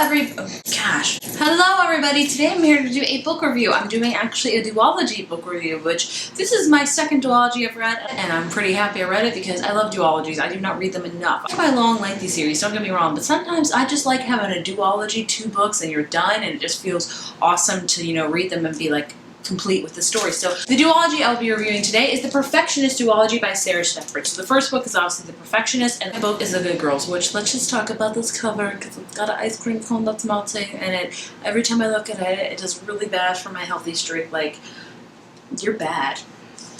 Hello everybody. Today I'm here to do a book review. I'm doing actually a duology book review, which this is my second duology I've read, and I'm pretty happy I read it because I love duologies. I do not read them enough. I like my long, lengthy series, don't get me wrong, but sometimes I just like having a duology, 2 books, and you're done, and it just feels awesome to, read them and be like complete with the story. So the duology I'll be reviewing today is the Perfectionist duology by Sara Shephard. So the first book is obviously The Perfectionist, and the book is The Good Girls, which let's just talk about this cover because it's got an ice cream cone that's melting, and every time I look at it, it does really bad for my healthy streak. Like, you're bad.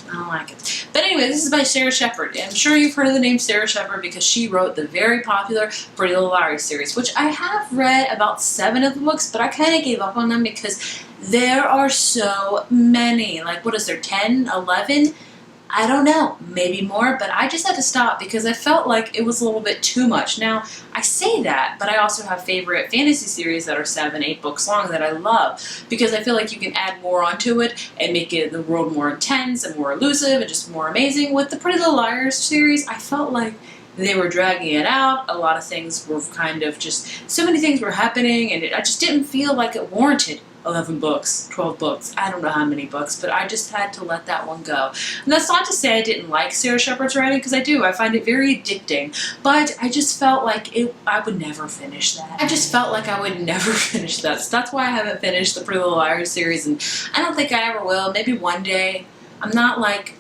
I don't like it. But anyway, this is by Sara Shephard. I'm sure you've heard of the name Sara Shephard because she wrote the very popular Pretty Little Liars series, which I have read about 7 of the books, but I kind of gave up on them because there are so many. Like, what is there, 10, 11? I don't know, maybe more, but I just had to stop because I felt like it was a little bit too much. Now, I say that, but I also have favorite fantasy series that are 7, 8 books long that I love because I feel like you can add more onto it and make the world more intense and more elusive and just more amazing. With the Pretty Little Liars series, I felt like they were dragging it out. A lot of things were kind of just, so many things were happening, and I just didn't feel like it warranted 11 books, 12 books, I don't know how many books, but I just had to let that one go. And that's not to say I didn't like Sara Shephard's writing, because I do. I find it very addicting, but I just felt like I would never finish that. I just felt like I would never finish that. So that's why I haven't finished the Pretty Little Liars series, and I don't think I ever will. Maybe one day. I'm not like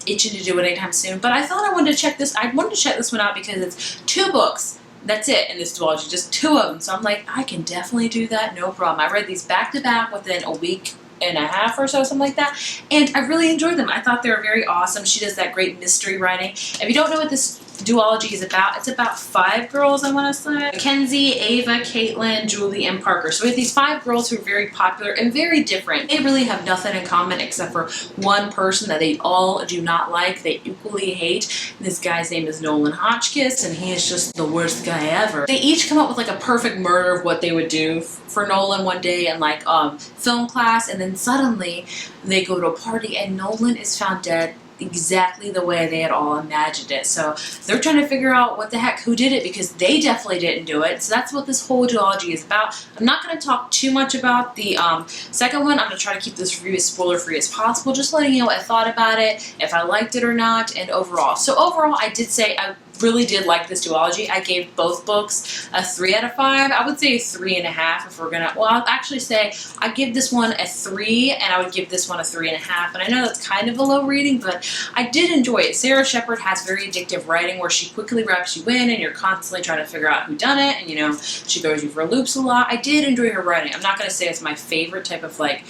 itching to do it anytime soon, but I thought I wanted to check this. I wanted to check this one out because it's 2 books. That's it in this duology, just 2 of them. So I'm like, I can definitely do that, no problem. I read these back to back within a week and a half or so, something like that, and I really enjoyed them. I thought they were very awesome. She does that great mystery writing. If you don't know what this duology is about, it's about 5 girls, I want to say. Mackenzie, Ava, Caitlin, Julie, and Parker. So we have these 5 girls who are very popular and very different. They really have nothing in common except for one person that they all do not like. They equally hate. This guy's name is Nolan Hotchkiss, and he is just the worst guy ever. They each come up with like a perfect murder of what they would do for Nolan one day in like film class, and then suddenly they go to a party and Nolan is found dead exactly the way they had all imagined it. So they're trying to figure out what the heck, who did it, because they definitely didn't do it. So that's what this whole duology is about. I'm not going to talk too much about the second one. I'm going to try to keep this review as spoiler-free as possible, just letting you know what I thought about it, if I liked it or not, and overall. So overall, I did say I really did like this duology. I gave both books a 3 out of 5. I would say a 3.5 if we're gonna, well, I'll actually say I give this one a 3, and I would give this one a 3.5. And I know that's kind of a low rating, but I did enjoy it. Sara Shephard has very addictive writing where she quickly wraps you in and you're constantly trying to figure out who done it, and she throws you for loops a lot. I did enjoy her writing. I'm not gonna say it's my favorite type of like,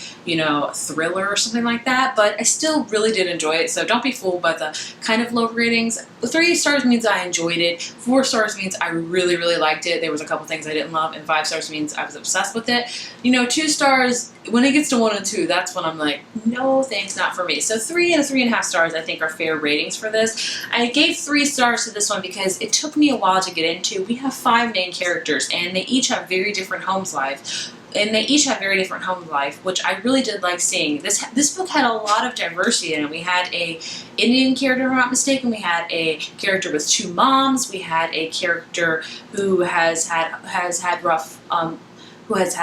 thriller or something like that, but I still really did enjoy it. So don't be fooled by the kind of low ratings. 3 stars means I enjoyed it. 4 stars means I really, really liked it. There was a couple things I didn't love, and 5 stars means I was obsessed with it. 2 stars, when it gets to 1 and 2, that's when I'm like, no thanks, not for me. So 3 and 3.5 stars I think are fair ratings for this. I gave 3 stars to this one because it took me a while to get into. We have 5 main characters, and they each have very different homes lives. And they each have very different home life, which I really did like seeing. This book had a lot of diversity in it. We had a Indian character, if I'm not mistaken. We had a character with 2 moms. We had a character who has had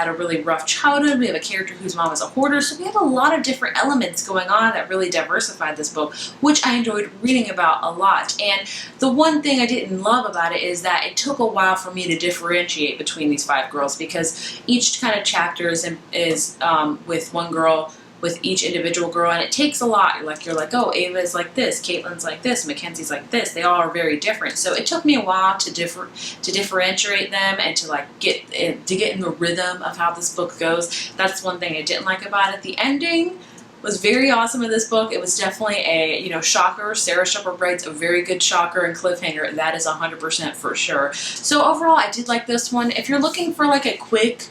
a really rough childhood. We have a character whose mom is a hoarder. So we have a lot of different elements going on that really diversified this book, which I enjoyed reading about a lot. And the one thing I didn't love about it is that it took a while for me to differentiate between these 5 girls, because each kind of chapter is with one girl, with each individual girl, and it takes a lot. You're like, oh, Ava's like this, Caitlin's like this, Mackenzie's like this. They all are very different. So it took me a while to differentiate them and to like get in the rhythm of how this book goes. That's one thing I didn't like about it. The ending was very awesome in this book. It was definitely a shocker. Sara Shephard writes a very good shocker and cliffhanger. That is 100% for sure. So overall, I did like this one. If you're looking for like a quick,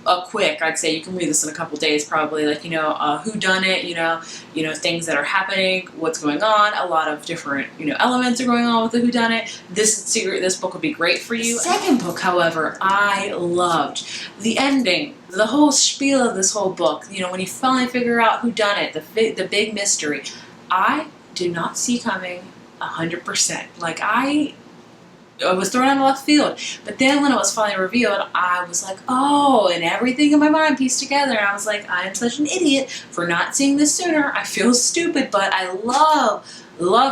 I'd say you can read this in a couple days probably, like, whodunit, things that are happening, what's going on, a lot of different, elements are going on with the whodunit. This book would be great for you. The second book, however, I loved. The ending, the whole spiel of this whole book, when you finally figure out whodunit, the big mystery, I did not see coming 100%. Like, it was thrown out of left field. But then when it was finally revealed, I was like, oh, and everything in my mind pieced together. And I was like, I am such an idiot for not seeing this sooner. I feel stupid, but I love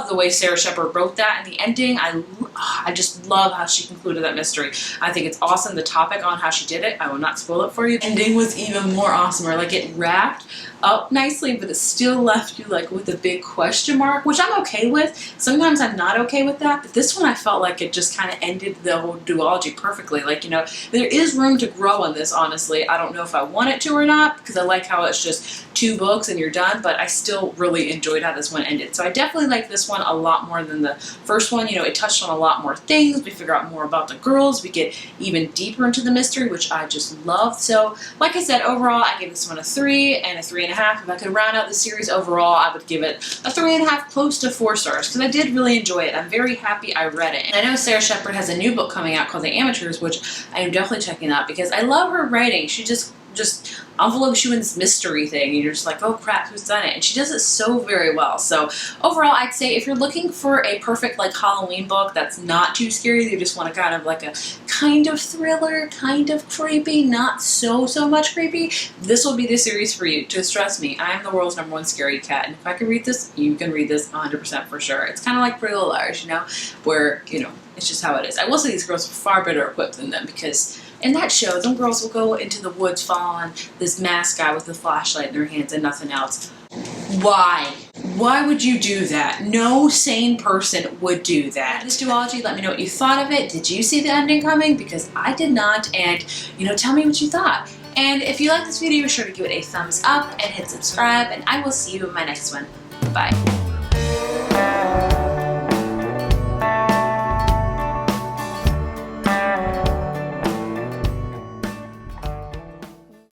the way Sara Shephard wrote that, and the ending. I just love how she concluded that mystery. I think it's awesome. The topic on how she did it, I will not spoil it for you. The ending was even more awesomer. Like, it wrapped up nicely, but it still left you like with a big question mark, which I'm okay with. Sometimes I'm not okay with that, but this one I felt like it just kind of ended the whole duology perfectly. Like, you know, there is room to grow on this, honestly. I don't know if I want it to or not, because I like how it's just 2 books and you're done, but I still really enjoyed how this one ended. So I definitely like this one a lot more than the first one. You know, it touched on a lot more things. We figure out more about the girls. We get even deeper into the mystery, which I just loved. So, like I said, overall, I gave this one a 3 and a 3.5. If I could round out the series overall, I would give it a 3.5, close to 4 stars, because I did really enjoy it. I'm very happy I read it. And I know Sara Shephard has a new book coming out called The Amateurs, which I am definitely checking out because I love her writing. She just envelopes you in this mystery thing, and you're just like, oh crap, who's done it? And she does it so very well. So overall, I'd say if you're looking for a perfect like Halloween book that's not too scary, you just want to kind of like a kind of thriller, kind of creepy, not so much creepy, this will be the series for you. Just trust me, I am the world's #1 scary cat, and if I can read this, you can read this 100% for sure. It's kind of like Pretty Little Liars, you know, where, you know, it's just how it is. I will say these girls are far better equipped than them, because in that show, them girls will go into the woods following this masked guy with a flashlight in their hands and nothing else. Why? Why would you do that? No sane person would do that. This duology, let me know what you thought of it. Did you see the ending coming? Because I did not, and, you know, tell me what you thought. And if you like this video, be sure to give it a thumbs up and hit subscribe, and I will see you in my next one. Bye.